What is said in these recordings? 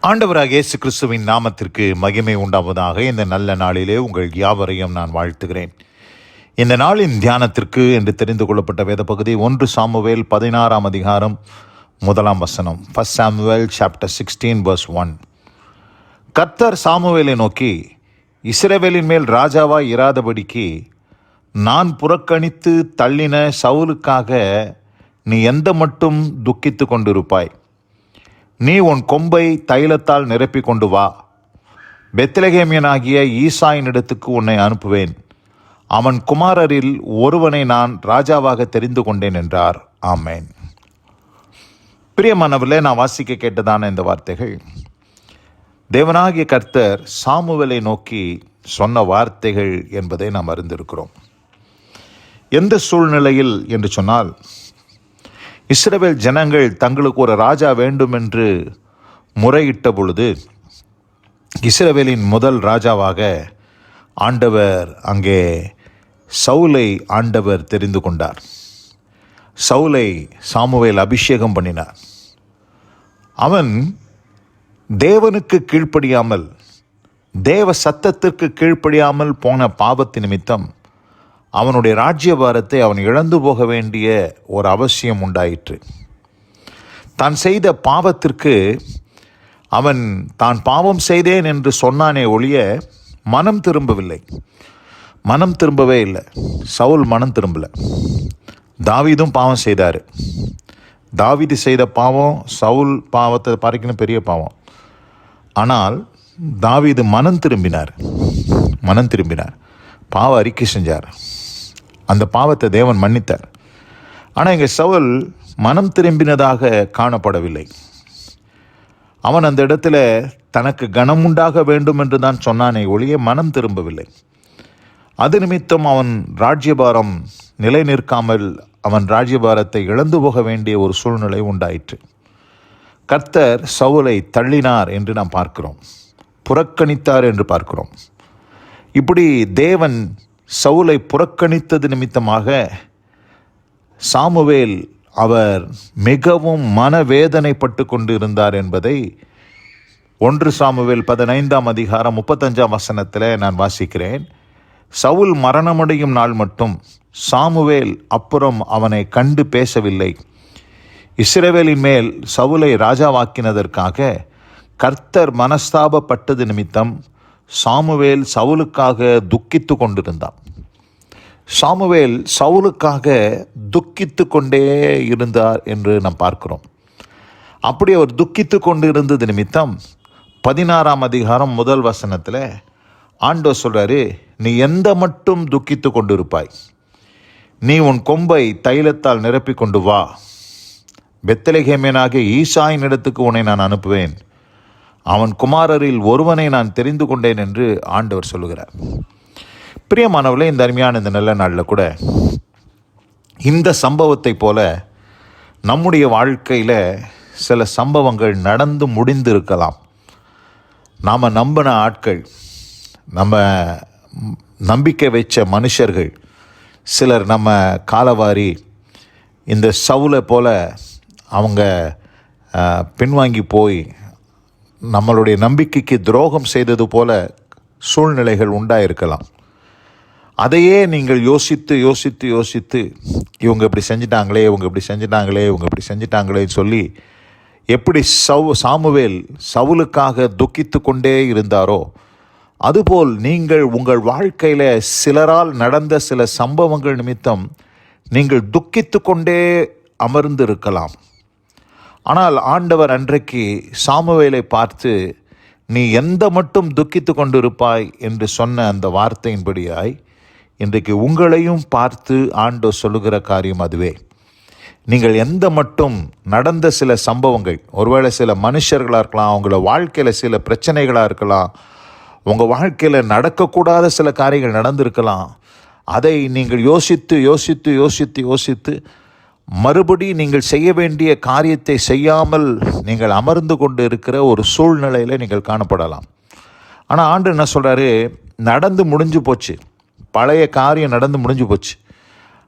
ஆண்டவராக இயேசு கிறிஸ்துவின் நாமத்திற்கு மகிமை உண்டாவதாக. இந்த நல்ல நாளிலே உங்கள் யாவரையும் நான் வாழ்த்துகிறேன். இந்த நாளின் தியானத்திற்கு என்று தெரிந்து கொள்ளப்பட்ட வேத பகுதி 1 சாமுவேல் 16 அதிகாரம் 1 1 Samuel chapter 16 verse 1. கர்த்தர் சாமுவேலை நோக்கி, இஸ்ரவேலின் மேல் ராஜாவாய் இராதபடிக்கு நான் புறக்கணித்து தள்ளின சவுலுக்காக நீ எந்த மட்டும் துக்கித்து கொண்டிருப்பாய்? நீ உன் கொம்பை தைலத்தால் நிரப்பி கொண்டு வா. பெத்லகேமியனாகிய ஈசாயினிடத்துக்கு உன்னை அனுப்புவேன். அவன் குமாரரில் ஒருவனை நான் ராஜாவாக தெரிந்து கொண்டேன் என்றார். ஆமேன். பிரியமானவர்களே, நான் வாசிக்க கேட்டதான இந்த வார்த்தைகள் தேவனாகிய கர்த்தர் சாமுவேலை நோக்கி சொன்ன வார்த்தைகள் என்பதை நாம் அறிந்திருக்கிறோம். எந்த சூழ்நிலையில் என்று சொன்னால், இஸ்ரவேல் ஜனங்கள் தங்களுக்கு ஒரு ராஜா வேண்டும் என்று முறையிட்ட பொழுது இஸ்ரவேலின் முதல் ராஜாவாக ஆண்டவர் அங்கே சவுலை ஆண்டவர் தெரிந்து கொண்டார். சவுலை சாமுவேல் அபிஷேகம் பண்ணினார். அவன் தேவனுக்கு கீழ்ப்படியாமல், தேவ சத்தத்திற்கு கீழ்ப்படியாமல் போன பாவத்து நிமித்தம் அவனுடைய ராஜ்யபாரத்தை அவன் இழந்து போக வேண்டிய ஒரு அவசியம் உண்டாயிற்று. தான் செய்த பாவத்திற்கு அவன் தான் பாவம் செய்தேன் என்று சொன்னானே ஒழிய மனம் திரும்பவே இல்லை. சவுல் மனம் திரும்பலை. தாவீதும் பாவம் செய்தார். தாவீது செய்த பாவம் சவுல் பாவத்தை பார்க்கணும் பெரிய பாவம். ஆனால் தாவீது மனம் திரும்பினார். பாவ அறிக்கை செஞ்சார். அந்த பாவத்தை தேவன் மன்னித்தார். ஆனால் இங்கே சவுல் மனம் திரும்பினதாக காணப்படவில்லை. அவன் அந்த இடத்துல தனக்கு கனம் உண்டாக வேண்டும் என்று தான் சொன்னானே ஒழிய மனம் திரும்பவில்லை. அது நிமித்தம் அவன் ராஜ்யபாரம் நிலை நிற்காமல் அவன் ராஜ்யபாரத்தை இழந்து போக வேண்டிய ஒரு சூழ்நிலை உண்டாயிற்று. கர்த்தர் சவுலை தள்ளினார் என்று நாம் பார்க்கிறோம், புறக்கணித்தார் என்று பார்க்கிறோம். இப்படி தேவன் சவுலை புறக்கணித்தது நிமித்தமாக சாமுவேல் அவர் மிகவும் மனவேதனைப்பட்டு கொண்டு இருந்தார் என்பதை 1 சாமுவேல் 15 அதிகாரம் 35 நான் வாசிக்கிறேன். சவுல் மரணமடையும் நாள் மட்டும் சாமுவேல் அப்புறம் அவனை கண்டு பேசவில்லை. இஸ்ரவேலின் மேல் சவுலை ராஜாவாக்கினதற்காக கர்த்தர் மனஸ்தாபப்பட்டது நிமித்தம் சாமுவேல் சவுலுக்காக துக்கித்து கொண்டிருந்தான். சாமுவேல் சவுலுக்காக துக்கித்து கொண்டே இருந்தார் என்று நாம் பார்க்கிறோம். அப்படி அவர் துக்கித்து கொண்டு இருந்தது நிமித்தம் 16 அதிகாரம் 1 ஆண்டவர் சொல்றாரு, நீ எந்த மட்டும் துக்கித்து கொண்டிருப்பாய்? நீ உன் கொம்பை தைலத்தால் நிரப்பி கொண்டு வா. பெத்லகேமியனாகிய ஈசாயின் இடத்துக்கு உன்னை நான் அனுப்புவேன். அவன் குமாரரில் ஒருவனை நான் தெரிந்து கொண்டேன் என்று ஆண்டவர் சொல்லுகிறார். பிரியமானவர்களே, இந்த அருமையான இந்த நல்ல நாளில் கூட இந்த சம்பவத்தை போல நம்முடைய வாழ்க்கையில் சில சம்பவங்கள் நடந்து முடிந்து இருக்கலாம். நாம் நம்பின ஆட்கள், நம்ம நம்பிக்கை வச்ச மனுஷர்கள் சிலர் நம்ம காலவாரி இந்த சவுலை போல அவங்க பின்வாங்கி போய் நம்மளுடைய நம்பிக்கைக்கு துரோகம் செய்தது போல சூழ்நிலைகள் உண்டாயிருக்கலாம். அதையே நீங்கள் யோசித்து இவங்க இப்படி செஞ்சிட்டாங்களே சொல்லி எப்படி சாமுவேல் சவுலுக்காக துக்கித்து கொண்டே இருந்தாரோ, அதுபோல் நீங்கள் உங்கள் வாழ்க்கையில் சிலரால் நடந்த சில சம்பவங்கள் நிமித்தம் நீங்கள் துக்கித்து கொண்டே அமர்ந்து இருக்கலாம். ஆனால் ஆண்டவர் அன்றைக்கு சாமுவேலை பார்த்து, நீ எந்த மட்டும் துக்கித்து கொண்டிருப்பாய் என்று சொன்ன அந்த வார்த்தையின்படியாய் இன்றைக்கு உங்களையும் பார்த்து ஆண்டவர் சொல்லுகிற காரியம் அதுவே. நீங்கள் எந்த மட்டும் நடந்த சில சம்பவங்கள், ஒருவேளை சில மனுஷர்களாக இருக்கலாம், உங்களோட வாழ்க்கையில் சில பிரச்சனைகளாக இருக்கலாம், உங்கள் வாழ்க்கையில் நடக்கக்கூடாத சில காரியங்கள் நடந்திருக்கலாம். அதை நீங்கள் யோசித்து மறுபடி நீங்கள் செய்ய வேண்டிய காரியத்தை செய்யாமல் நீங்கள் அமர்ந்து கொண்டு இருக்கிற ஒரு சூழ்நிலையில் நீங்கள் காணப்படலாம். ஆனால் ஆண்டு என்ன சொல்கிறாரு, நடந்து முடிஞ்சு போச்சு, பழைய காரியம் நடந்து முடிஞ்சு போச்சு,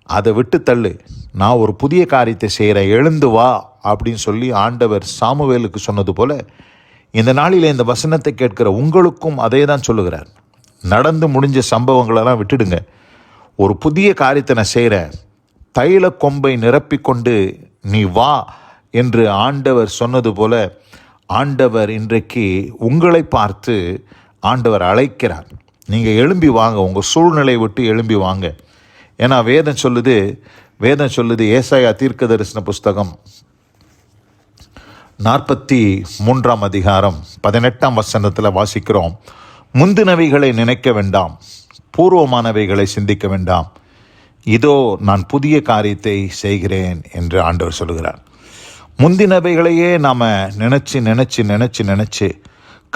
அதை விட்டு தள்ளு, நான் ஒரு புதிய காரியத்தை செய்கிறேன், எழுந்து வா அப்படின்னு சொல்லி ஆண்டவர் சாமுவேலுக்கு சொன்னது போல இந்த நாளிலே இந்த வசனத்தை கேட்கிற உங்களுக்கும் அதே தான் சொல்லுகிறார். நடந்து முடிஞ்ச சம்பவங்களெல்லாம் விட்டுடுங்க. ஒரு புதிய காரியத்தை நான் செய்கிறேன், தைல கொம்பை நிரப்பிக்கொண்டு நீ வா என்று ஆண்டவர் சொன்னது போல ஆண்டவர் இன்றைக்கு உங்களை பார்த்து ஆண்டவர் அழைக்கிறார். நீங்கள் எழும்பி வாங்க, உங்கள் சூழ்நிலை விட்டு எழும்பி வாங்க. ஏன்னா வேதம் சொல்லுது ஏசாயா தீர்க்க தரிசன புஸ்தகம் 43 அதிகாரம் 18 வசனத்தில் வாசிக்கிறோம், முந்தினவைகளை நினைக்க வேண்டாம், பூர்வமானவைகளை சிந்திக்க வேண்டாம், இதோ நான் புதிய காரியத்தை செய்கிறேன் என்று ஆண்டவர் சொல்லுகிறார். முந்தினவைகளையே நாம் நினச்சி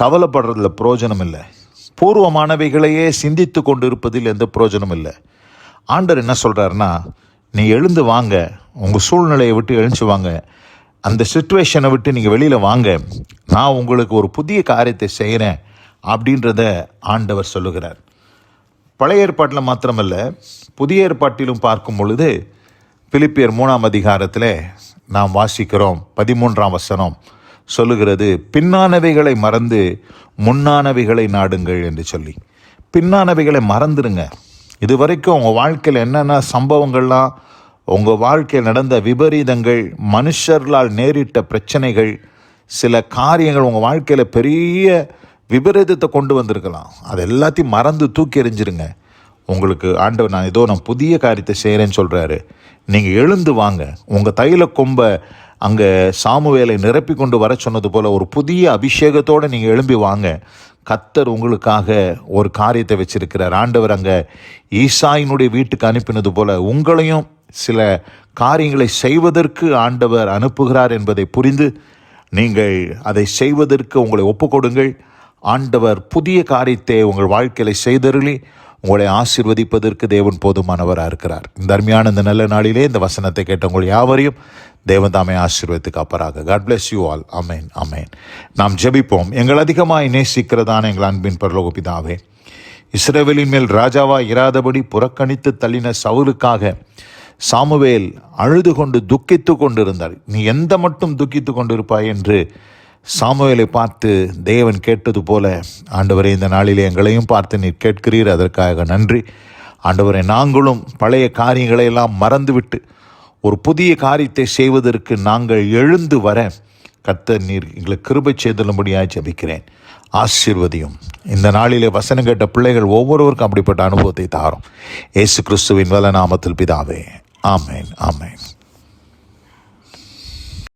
கவலைப்படுறதுல பிரயோஜனம் இல்லை. பூர்வமானவைகளையே சிந்தித்து கொண்டு இருப்பதில் எந்த பிரயோஜனம் இல்லை. ஆண்டவர் என்ன சொல்கிறாருன்னா, நீ எழுந்து வாங்க, உங்கள் சூழ்நிலையை விட்டு எழுந்து வாங்க, அந்த சிச்சுவேஷனை விட்டு நீங்கள் வெளியில் வாங்க, நான் உங்களுக்கு ஒரு புதிய காரியத்தை செய்கிறேன் அப்படின்றத ஆண்டவர் சொல்லுகிறார். பழைய ஏற்பாட்டில் மாத்திரமல்ல, புதிய ஏற்பாட்டிலும் பார்க்கும் பொழுது பிலிப்பியர் 3 அதிகாரத்தில் நாம் வாசிக்கிறோம், 13 வசனம் சொல்லுகிறது, பின்னானவைகளை மறந்து முன்னானவைகளை நாடுங்கள் என்று சொல்லி. பின்னானவைகளை மறந்துடுங்க. இது வரைக்கும் உங்கள் வாழ்க்கையில் என்னென்ன சம்பவங்கள்லாம், உங்கள் வாழ்க்கையில் நடந்த விபரீதங்கள், மனுஷர்களால் நேரிட்ட பிரச்சனைகள், சில காரியங்கள் உங்கள் வாழ்க்கையில் பெரிய விபரீதத்தை கொண்டு வந்திருக்கலாம். அது எல்லாத்தையும் மறந்து தூக்கி எறிஞ்சிருங்க. உங்களுக்கு ஆண்டவர் நான் புதிய காரியத்தை செய்கிறேன்னு சொல்கிறாரு. நீங்கள் எழுந்து வாங்க. உங்கள் தைல கொம்பை அங்கே சாமுவேலை நிரப்பி கொண்டு வர சொன்னது போல் ஒரு புதிய அபிஷேகத்தோடு நீங்கள் எழும்பி வாங்க. கர்த்தர் உங்களுக்காக ஒரு காரியத்தை வச்சிருக்கிறார். ஆண்டவர் அங்கே ஈசாயினுடைய வீட்டுக்கு அனுப்பினது போல் உங்களையும் சில காரியங்களை செய்வதற்கு ஆண்டவர் அனுப்புகிறார் என்பதை புரிந்து நீங்கள் அதை செய்வதற்கு உங்களை ஒப்புக்கொடுங்கள். ஆண்டவர் புதிய காரியத்தை உங்கள் வாழ்க்கையில் செய்தருளி உங்களை ஆசீர்வதிப்பதற்கு தேவன் போதுமானவராக இருக்கிறார். இந்த அருமையான இந்த நல்ல நாளிலே இந்த வசனத்தை கேட்ட உங்கள் யாவரையும் தேவன் தாமே ஆசீர்வதித்து காப்பாராக. God bless you all. அமேன், அமேன். நாம் ஜெபிப்போம். எங்கள் அதிகமாய் நேசிக்கிறதான எங்கள் அன்பின் பரலோக பிதாவே, இஸ்ரவேலின் மேல் ராஜாவாய் இராதபடி புறக்கணித்து தள்ளின சவுலுக்காக சாமுவேல் அழுது கொண்டு துக்கித்து கொண்டிருந்தார். நீ எந்த மட்டும் துக்கித்து கொண்டிருப்பாய் என்று சாமுவேலை பார்த்து தேவன் கேட்டது போல ஆண்டவரே, இந்த நாளிலே எங்களையும் பார்த்து நீர் கேட்கிறீர். அதற்காக நன்றி ஆண்டவரே. நாங்களும் பழைய காரியங்களை எல்லாம் மறந்துவிட்டு ஒரு புதிய காரியத்தை செய்வதற்கு நாங்கள் எழுந்து வர கர்த்தர் நீர் எங்களுக்கு கிருபை செய்தலும்படியாக ஜெபிக்கிறேன். ஆசீர்வதியும். இந்த நாளிலே வசனம் கேட்ட பிள்ளைகள் ஒவ்வொருவருக்கும் அப்படிப்பட்ட அனுபவத்தை தாரும். இயேசு கிறிஸ்துவின் வல்ல நாமத்தில் பிதாவே. ஆமேன், ஆமேன்.